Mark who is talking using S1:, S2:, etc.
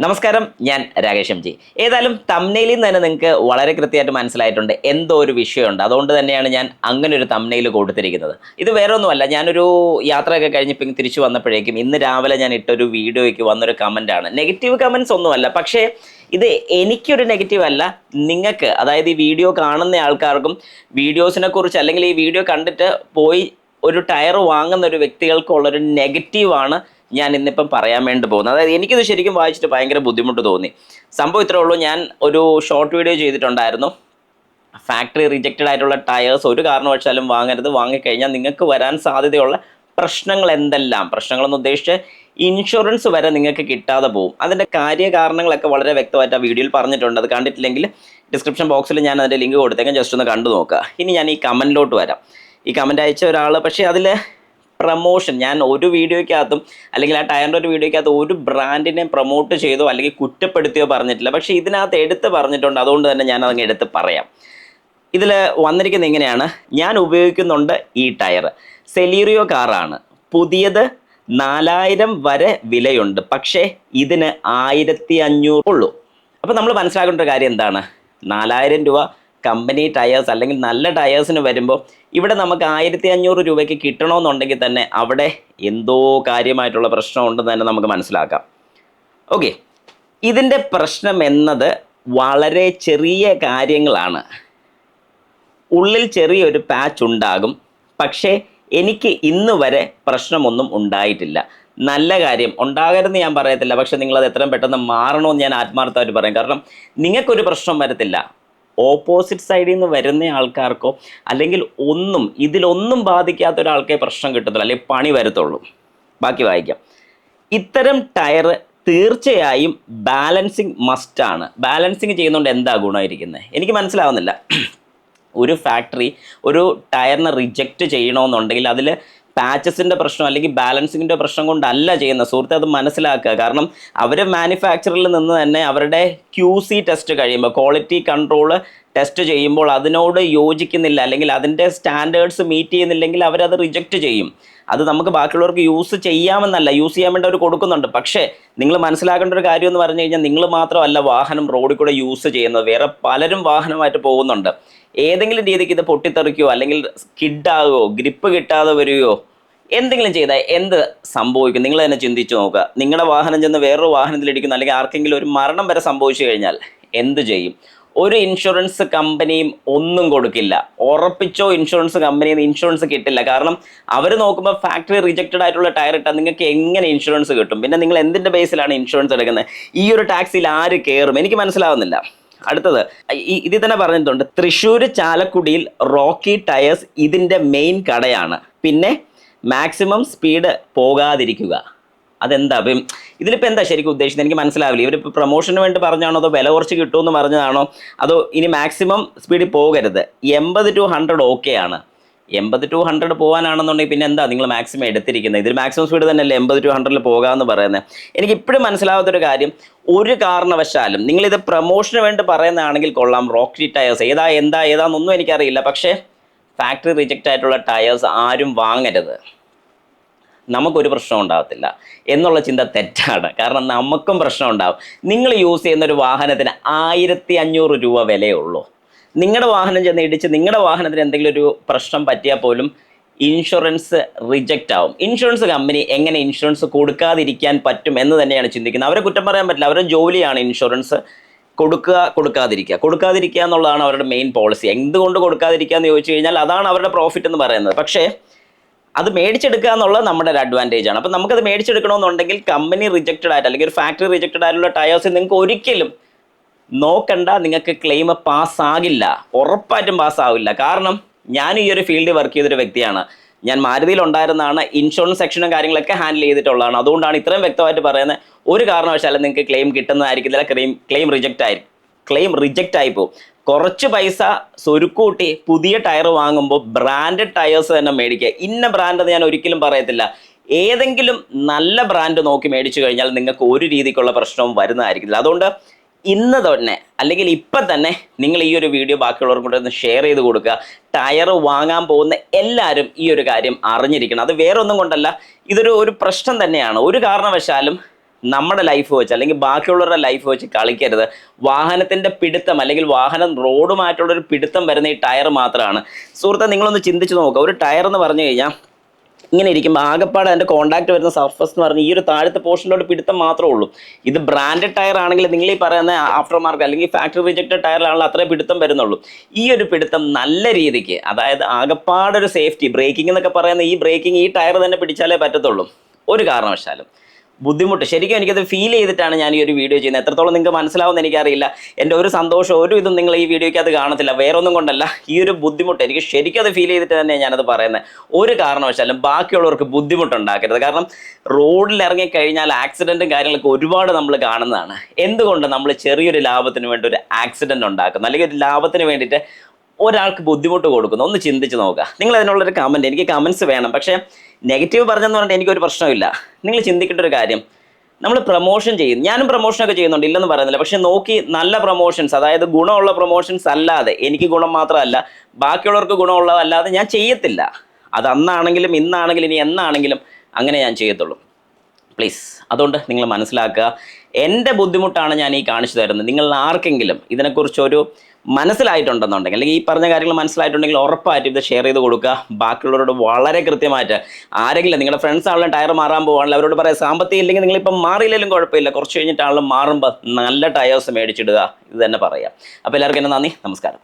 S1: നമസ്കാരം, ഞാൻ Rakesh M G. ഏതായാലും തംനെയിലിൽ നിന്ന് തന്നെ നിങ്ങൾക്ക് വളരെ കൃത്യമായിട്ട് മനസ്സിലായിട്ടുണ്ട് എന്തോ ഒരു വിഷയമുണ്ട്. അതുകൊണ്ട് തന്നെയാണ് ഞാൻ അങ്ങനെ ഒരു തംനെയിൽ കൊടുത്തിരിക്കുന്നത്. ഇത് വേറെ ഒന്നുമല്ല, ഞാനൊരു യാത്രയൊക്കെ കഴിഞ്ഞ് തിരിച്ചു വന്നപ്പോഴേക്കും ഇന്ന് രാവിലെ ഞാൻ ഇട്ടൊരു വീഡിയോയ്ക്ക് വന്നൊരു കമൻറ്റാണ്. നെഗറ്റീവ് കമൻറ്റ്സ് ഒന്നുമല്ല, പക്ഷേ ഇത് എനിക്കൊരു നെഗറ്റീവ് അല്ല, നിങ്ങൾക്ക്, അതായത് ഈ വീഡിയോ കാണുന്ന ആൾക്കാർക്കും വീഡിയോസിനെ കുറിച്ച് അല്ലെങ്കിൽ ഈ വീഡിയോ കണ്ടിട്ട് പോയി ഒരു ടയർ വാങ്ങുന്ന ഒരു വ്യക്തികൾക്കുള്ളൊരു നെഗറ്റീവാണ് ഞാൻ ഇന്നിപ്പം പറയാൻ വേണ്ടി പോകുന്നത്. അതായത് എനിക്കിത് ശരിക്കും വായിച്ചിട്ട് ഭയങ്കര ബുദ്ധിമുട്ട് തോന്നി. സംഭവം ഇത്രേ ഉള്ളൂ. ഞാൻ ഒരു ഷോർട്ട് വീഡിയോ ചെയ്തിട്ടുണ്ടായിരുന്നു. ഫാക്ടറി റിജക്റ്റഡ് ആയിട്ടുള്ള ടയേഴ്സ് ഒരു കാരണവശാലും വാങ്ങരുത്. വാങ്ങിക്കഴിഞ്ഞാൽ നിങ്ങൾക്ക് വരാൻ സാധ്യതയുള്ള പ്രശ്നങ്ങൾ എന്തെല്ലാം, പ്രശ്നങ്ങളെന്ന് ഉദ്ദേശിച്ച് ഇൻഷുറൻസ് വരെ നിങ്ങൾക്ക് കിട്ടാതെ പോകും. അതിൻ്റെ കാര്യകാരണങ്ങളൊക്കെ വളരെ വ്യക്തമായിട്ട് ആ വീഡിയോയിൽ പറഞ്ഞിട്ടുണ്ട്. അത് കണ്ടിട്ടില്ലെങ്കിൽ ഡിസ്ക്രിപ്ഷൻ ബോക്സിൽ ഞാൻ അതിൻ്റെ ലിങ്ക് കൊടുത്തേക്കാം, ജസ്റ്റ് ഒന്ന് കണ്ടു നോക്കുക. ഇനി ഞാൻ ഈ കമൻറ്റിലോട്ട് വരാം. ഈ കമൻറ്റ് അയച്ച ഒരാൾ, പക്ഷേ അതിൽ പ്രമോഷൻ, ഞാൻ ഒരു വീഡിയോയ്ക്കകത്തും അല്ലെങ്കിൽ ആ ടയറിൻ്റെ ഒരു വീഡിയോയ്ക്കകത്ത് ഒരു ബ്രാൻഡിനെ പ്രൊമോട്ട് ചെയ്തോ അല്ലെങ്കിൽ കുറ്റപ്പെടുത്തിയോ പറഞ്ഞിട്ടില്ല. പക്ഷേ ഇതിനകത്ത് എടുത്ത് പറഞ്ഞിട്ടുണ്ട്. അതുകൊണ്ട് തന്നെ ഞാൻ അതങ്ങ് എടുത്ത് പറയാം. ഇതിൽ വന്നിരിക്കുന്നത് ഇങ്ങനെയാണ്: ഞാൻ ഉപയോഗിക്കുന്നുണ്ട് ഈ ടയർ, സെലീറിയോ കാറാണ്, പുതിയത് 4000 വരെ വിലയുണ്ട്, പക്ഷേ ഇതിന് 1500 ഉള്ളൂ. അപ്പോൾ നമ്മൾ മനസ്സിലാക്കേണ്ട ഒരു കാര്യം എന്താണ്? 4000 രൂപ കമ്പനി ടയേഴ്സ് അല്ലെങ്കിൽ നല്ല ടയേഴ്സിന് വരുമ്പോൾ ഇവിടെ നമുക്ക് 1500 രൂപയ്ക്ക് കിട്ടണമെന്നുണ്ടെങ്കിൽ തന്നെ അവിടെ എന്തോ കാര്യമായിട്ടുള്ള പ്രശ്നമുണ്ടെന്ന് തന്നെ നമുക്ക് മനസ്സിലാക്കാം. ഓക്കെ, ഇതിൻ്റെ പ്രശ്നം എന്നത് വളരെ ചെറിയ കാര്യങ്ങളാണ്. ഉള്ളിൽ ചെറിയൊരു പാച്ച് ഉണ്ടാകും, പക്ഷേ എനിക്ക് ഇന്ന് വരെ പ്രശ്നമൊന്നും ഉണ്ടായിട്ടില്ല. നല്ല കാര്യം, ഉണ്ടാകരുതെന്ന് ഞാൻ പറയത്തില്ല, പക്ഷേ നിങ്ങളത് എത്രയും പെട്ടെന്ന് മാറണമെന്ന് ഞാൻ ആത്മാർത്ഥമായിട്ട് പറയും. കാരണം നിങ്ങൾക്കൊരു പ്രശ്നം വരത്തില്ല, ഓപ്പോസിറ്റ് സൈഡിൽ നിന്ന് വരുന്ന ആൾക്കാർക്കോ അല്ലെങ്കിൽ ഇതിലൊന്നും ബാധിക്കാത്ത ഒരാൾക്കേ പ്രശ്നം കിട്ടത്തുള്ളൂ, അല്ലെങ്കിൽ പണി വരത്തുള്ളൂ. ബാക്കി വായിക്കാം. ഇത്തരം ടയർ തീർച്ചയായും ബാലൻസിങ് മസ്റ്റാണ്. ബാലൻസിങ് ചെയ്യുന്നതുകൊണ്ട് എന്താ ഗുണമായിരിക്കുന്നത്? എനിക്ക് മനസ്സിലാവുന്നില്ല. ഒരു ഫാക്ടറി ഒരു ടയറിനെ റിജക്റ്റ് ചെയ്യണമെന്നുണ്ടെങ്കിൽ അതിൽ പാച്ചസിൻ്റെ പ്രശ്നം അല്ലെങ്കിൽ ബാലൻസിങ്ങിൻ്റെ പ്രശ്നം കൊണ്ടല്ല ചെയ്യുന്നത്. സുഹൃത്തെ, അത് മനസ്സിലാക്കുക. കാരണം അവർ മാനുഫാക്ചറിൽ നിന്ന് തന്നെ അവരുടെ QC ടെസ്റ്റ് കഴിയുമ്പോൾ, ക്വാളിറ്റി കൺട്രോൾ ടെസ്റ്റ് ചെയ്യുമ്പോൾ അതിനോട് യോജിക്കുന്നില്ല അല്ലെങ്കിൽ അതിൻ്റെ സ്റ്റാൻഡേർഡ്സ് മീറ്റ് ചെയ്യുന്നില്ലെങ്കിൽ അവരത് റിജക്റ്റ് ചെയ്യും. അത് നമുക്ക് ബാക്കിയുള്ളവർക്ക് യൂസ് ചെയ്യാമെന്നല്ല, യൂസ് ചെയ്യാൻ വേണ്ടി അവർ കൊടുക്കുന്നുണ്ട്. പക്ഷേ നിങ്ങൾ മനസ്സിലാക്കേണ്ട ഒരു കാര്യം എന്ന് പറഞ്ഞു കഴിഞ്ഞാൽ, നിങ്ങൾ മാത്രമല്ല വാഹനം റോഡിൽ കൂടെ യൂസ് ചെയ്യുന്നത്, വേറെ പലരും വാഹനമായിട്ട് പോകുന്നുണ്ട്. ഏതെങ്കിലും രീതിക്ക് ഇത് പൊട്ടിത്തെറിക്കുകയോ അല്ലെങ്കിൽ സ്കിഡാകുകയോ ഗ്രിപ്പ് കിട്ടാതെ വരികയോ എന്തെങ്കിലും ചെയ്താൽ എന്ത് സംഭവിക്കും? നിങ്ങൾ തന്നെ ചിന്തിച്ച് നോക്കുക. നിങ്ങളുടെ വാഹനം ചെന്ന് വേറൊരു വാഹനത്തിലിടിക്കുന്നു അല്ലെങ്കിൽ ആർക്കെങ്കിലും ഒരു മരണം വരെ സംഭവിച്ചു കഴിഞ്ഞാൽ എന്ത് ചെയ്യും? ഒരു ഇൻഷുറൻസ് കമ്പനിയും ഒന്നും കൊടുക്കില്ല. ഉറപ്പിച്ചോ, ഇൻഷുറൻസ് കമ്പനിയിൽ നിന്ന് ഇൻഷുറൻസ് കിട്ടില്ല. കാരണം അവർ നോക്കുമ്പോൾ ഫാക്ടറി റിജക്റ്റഡ് ആയിട്ടുള്ള ടയർ ഇട്ടാൽ നിങ്ങൾക്ക് എങ്ങനെ ഇൻഷുറൻസ് കിട്ടും? പിന്നെ നിങ്ങൾ എന്തിൻ്റെ ബേസിലാണ് ഇൻഷുറൻസ് എടുക്കുന്നത്? ഈ ഒരു ടാക്സിൽ ആര് കയറും? എനിക്ക് മനസ്സിലാവുന്നില്ല. അടുത്തത് ഇതിൽ തന്നെ പറഞ്ഞിട്ടുണ്ട്, തൃശ്ശൂർ ചാലക്കുടിയിൽ റോക്കി ടയേഴ്സ് ഇതിൻ്റെ മെയിൻ കടയാണ്. പിന്നെ മാക്സിമം സ്പീഡ് പോകാതിരിക്കുക. അതെന്താ? അപ്പം ഇതിലിപ്പോൾ എന്താ ശരിക്കും ഉദ്ദേശിക്കുന്നത്? എനിക്ക് മനസ്സിലാവില്ല. ഇവരിപ്പോൾ പ്രൊമോഷന് വേണ്ടി പറഞ്ഞാണോ, അതോ വില കുറച്ച് കിട്ടുമെന്ന് പറഞ്ഞതാണോ, അതോ ഇനി മാക്സിമം സ്പീഡിൽ പോകരുത്? 80 to 100 ഓക്കെയാണ്. 80 to 100 പോകാനാണെന്നുണ്ടെങ്കിൽ പിന്നെ എന്താ നിങ്ങൾ മാക്സിമം എടുത്തിരിക്കുന്നത്? ഇതിൽ മാക്സിമം സ്പീഡ് തന്നെയല്ലേ 80 to 100 പോകാമെന്ന് പറയുന്നത്. എനിക്ക് ഇപ്പോഴും മനസ്സിലാവാത്തൊരു കാര്യം, ഒരു കാരണവശാലും നിങ്ങളിത് പ്രൊമോഷന് വേണ്ടി പറയുന്നതാണെങ്കിൽ കൊള്ളാം, റോക്കി ടയേഴ്സ് ഏതാണെന്നൊന്നും എനിക്കറിയില്ല, പക്ഷേ ഫാക്ടറി റിജക്റ്റ് ആയിട്ടുള്ള ടയേഴ്സ് ആരും വാങ്ങരുത്. നമുക്കൊരു പ്രശ്നം ഉണ്ടാകത്തില്ല എന്നുള്ള ചിന്ത തെറ്റാണ്. കാരണം നമുക്കും പ്രശ്നം ഉണ്ടാകും. നിങ്ങൾ യൂസ് ചെയ്യുന്ന ഒരു വാഹനത്തിന് 1500 രൂപ വിലയേ ഉള്ളൂ. നിങ്ങളുടെ വാഹനം ചെന്ന് ഇടിച്ച് നിങ്ങളുടെ വാഹനത്തിന് എന്തെങ്കിലും ഒരു പ്രശ്നം പറ്റിയാൽ പോലും ഇൻഷുറൻസ് റിജക്റ്റ് ആവും. ഇൻഷുറൻസ് കമ്പനി എങ്ങനെ ഇൻഷുറൻസ് കൊടുക്കാതിരിക്കാൻ പറ്റും എന്ന് തന്നെയാണ് ചിന്തിക്കുന്നത്. അവരെ കുറ്റം പറയാൻ പറ്റില്ല, അവരുടെ ജോലിയാണ് ഇൻഷുറൻസ് കൊടുക്കാതിരിക്കുക എന്നുള്ളതാണ് അവരുടെ മെയിൻ പോളിസി. എന്തുകൊണ്ട് കൊടുക്കാതിരിക്കുക എന്ന് ചോദിച്ചു കഴിഞ്ഞാൽ അതാണ് അവരുടെ പ്രോഫിറ്റ് എന്ന് പറയുന്നത്. പക്ഷേ അത് മേടിച്ചെടുക്കുക എന്നുള്ളത് നമ്മുടെ ഒരു അഡ്വാൻറ്റേജ് ആണ്. അപ്പം നമുക്കത് മേടിച്ചെടുക്കണമെന്നുണ്ടെങ്കിൽ കമ്പനി റിജക്റ്റഡ് ആയിട്ട് അല്ലെങ്കിൽ ഒരു ഫാക്ടറി റിജക്റ്റഡ് ആയിട്ടുള്ള ടയേഴ്സ് നിങ്ങൾക്ക് ഒരിക്കലും നോക്കണ്ട, നിങ്ങൾക്ക് ക്ലെയിം പാസ്സാകില്ല, ഉറപ്പായിട്ടും പാസ്സാവില്ല. കാരണം ഞാൻ ഈ ഒരു ഫീൽഡിൽ വർക്ക് ചെയ്തൊരു വ്യക്തിയാണ്. ഞാൻ മാരുതിയിൽ ഉണ്ടായിരുന്നതാണ്, ഇൻഷുറൻസ് സെക്ഷനും കാര്യങ്ങളൊക്കെ ഹാൻഡിൽ ചെയ്തിട്ടുള്ളതാണ്. അതുകൊണ്ടാണ് ഇത്രയും വ്യക്തമായിട്ട് പറയുന്നത്. ഒരു കാരണവശാലും നിങ്ങൾക്ക് ക്ലെയിം കിട്ടുന്നതായിരിക്കില്ല, ക്ലെയിം റിജക്റ്റ് ആയി പോകും. കുറച്ച് പൈസ സ്വരുക്കൂട്ടി പുതിയ ടയർ വാങ്ങുമ്പോൾ ബ്രാൻഡഡ് ടയേഴ്സ് തന്നെ മേടിക്കുക. ഇന്ന ബ്രാൻഡ് ഞാൻ ഒരിക്കലും പറയത്തില്ല. ഏതെങ്കിലും നല്ല ബ്രാൻഡ് നോക്കി മേടിച്ചു കഴിഞ്ഞാൽ നിങ്ങൾക്ക് ഒരു രീതിക്കുള്ള പ്രശ്നവും വരുന്നതായിരിക്കില്ല. അതുകൊണ്ട് ഇന്ന് തന്നെ അല്ലെങ്കിൽ ഇപ്പം തന്നെ നിങ്ങൾ ഈ ഒരു വീഡിയോ ബാക്കിയുള്ളവർക്കും കൂടെ ഒന്ന് ഷെയർ ചെയ്ത് കൊടുക്കുക. ടയർ വാങ്ങാൻ പോകുന്ന എല്ലാവരും ഈ ഒരു കാര്യം അറിഞ്ഞിരിക്കണം. അത് വേറെ ഒന്നും കൊണ്ടല്ല, ഇതൊരു പ്രശ്നം തന്നെയാണ്. ഒരു കാരണവശാലും നമ്മുടെ ലൈഫ് വെച്ച് അല്ലെങ്കിൽ ബാക്കിയുള്ളവരുടെ ലൈഫ് വെച്ച് കളിക്കരുത്. വാഹനത്തിൻ്റെ പിടുത്തം അല്ലെങ്കിൽ വാഹനം റോഡുമായിട്ടുള്ളൊരു പിടുത്തം വരുന്ന ഈ ടയർ മാത്രമാണ്. സുഹൃത്തെ, നിങ്ങളൊന്ന് ചിന്തിച്ച് നോക്കുക. ഒരു ടയർ എന്ന് പറഞ്ഞു കഴിഞ്ഞാൽ ഇങ്ങനെ ഇരിക്കുമ്പോൾ ആകെപ്പാട് അതിൻ്റെ കോൺടാക്ട് വരുന്ന സർഫസ് എന്ന് പറഞ്ഞാൽ ഈ ഒരു താഴത്തെ പോർഷനിലോട്ട് പിടുത്തം മാത്രമേ ഉള്ളൂ. ഇത് ബ്രാൻഡഡ് ടയർ ആണെങ്കിൽ നിങ്ങൾ ഈ പറയുന്ന ആഫ്റ്റർ മാർക്കറ്റ് അല്ലെങ്കിൽ ഫാക്ടറി റിജക്റ്റഡ് ടയറിലാണല്ലോ അത്രേ പിടുത്തം വരുന്നുള്ളൂ. ഈ ഒരു പിടുത്തം നല്ല രീതിക്ക്, അതായത് ആകെപ്പാടൊരു സേഫ്റ്റി ബ്രേക്കിംഗ് എന്നൊക്കെ പറയുന്ന ഈ ബ്രേക്കിംഗ് ഈ ടയർ തന്നെ പിടിച്ചാലേ പറ്റത്തുള്ളൂ. ഒരു കാരണവശാലും ബുദ്ധിമുട്ട് ശരിക്കും എനിക്കത് ഫീൽ ചെയ്തിട്ടാണ് ഞാൻ ഈ ഒരു വീഡിയോ ചെയ്യുന്നത്. എത്രത്തോളം നിങ്ങൾക്ക് മനസ്സിലാവുമെന്ന് എനിക്കറിയില്ല. എൻ്റെ ഒരു സന്തോഷം ഒരു ഇതും നിങ്ങൾ ഈ വീഡിയോയ്ക്ക് അത് കാണത്തില്ല, വേറെ ഒന്നും കൊണ്ടല്ല. ഈ ഒരു ബുദ്ധിമുട്ട് എനിക്ക് ശരിക്കും അത് ഫീൽ ചെയ്തിട്ട് തന്നെ ഞാനത് പറയുന്നത്. ഒരു കാരണവശാലും ബാക്കിയുള്ളവർക്ക് ബുദ്ധിമുട്ടുണ്ടാക്കരുത്. കാരണം റോഡിൽ ഇറങ്ങിക്കഴിഞ്ഞാൽ ആക്സിഡൻറ്റും കാര്യങ്ങളൊക്കെ ഒരുപാട് നമ്മൾ കാണുന്നതാണ്. എന്തുകൊണ്ട് നമ്മൾ ചെറിയൊരു ലാഭത്തിന് വേണ്ടി ഒരു ആക്സിഡൻറ്റ് ഉണ്ടാക്കുന്നു, അല്ലെങ്കിൽ ഒരു ലാഭത്തിന് വേണ്ടിയിട്ട് ഒരാൾക്ക് ബുദ്ധിമുട്ട് കൊടുക്കുന്നു? ഒന്ന് ചിന്തിച്ച് നോക്കുക. നിങ്ങൾ അതിനുള്ളൊരു കമൻറ്റ്, എനിക്ക് കമൻറ്റ്സ് വേണം. പക്ഷേ നെഗറ്റീവ് പറഞ്ഞെന്ന് പറഞ്ഞിട്ട് എനിക്കൊരു പ്രശ്നമില്ല. നിങ്ങൾ ചിന്തിക്കേണ്ട ഒരു കാര്യം, നമ്മൾ പ്രൊമോഷൻ ചെയ്യും, ഞാനും പ്രൊമോഷനൊക്കെ ചെയ്യുന്നുണ്ട്, ഇല്ലെന്ന് പറയുന്നില്ല. പക്ഷെ നോക്കി നല്ല പ്രൊമോഷൻസ്, അതായത് ഗുണമുള്ള പ്രൊമോഷൻസ് അല്ലാതെ, എനിക്ക് ഗുണം മാത്രമല്ല ബാക്കിയുള്ളവർക്ക് ഗുണമുള്ളതല്ലാതെ ഞാൻ ചെയ്യത്തില്ല. അത് അന്നാണെങ്കിലും ഇന്നാണെങ്കിലും ഇനി എന്നാണെങ്കിലും അങ്ങനെ ഞാൻ ചെയ്യത്തുള്ളൂ. പ്ലീസ്, അതുകൊണ്ട് നിങ്ങൾ മനസ്സിലാക്കുക. എൻ്റെ ബുദ്ധിമുട്ടാണ് ഞാൻ ഈ കാണിച്ചു തരുന്നത്. നിങ്ങൾ ആർക്കെങ്കിലും ഇതിനെക്കുറിച്ചൊരു മനസ്സിലായിട്ടുണ്ടെന്നുണ്ടെങ്കിൽ, അല്ലെങ്കിൽ ഈ പറഞ്ഞ കാര്യങ്ങൾ മനസ്സിലായിട്ടുണ്ടെങ്കിൽ ഉറപ്പായിട്ടും ഇത് ഷെയർ ചെയ്ത് കൊടുക്കുക. ബാക്കിയുള്ളവരോട് വളരെ കൃത്യമായിട്ട്, ആരെങ്കിലും നിങ്ങളുടെ ഫ്രണ്ട്സ് ആണെങ്കിലും ടയർ മാറാൻ പോവാണെങ്കിൽ അവരോട് പറയാം, സാമ്പത്തികം ഇല്ലെങ്കിൽ നിങ്ങളിപ്പം മാറിയില്ലെങ്കിലും കുഴപ്പമില്ല, കുറച്ച് കഴിഞ്ഞിട്ടാണെങ്കിലും മാറുമ്പോൾ നല്ല ടയേഴ്സ് മേടിച്ചിടുക. ഇത് തന്നെ പറയാം. അപ്പോൾ എല്ലാവർക്കും എന്നെ നന്ദി, നമസ്കാരം.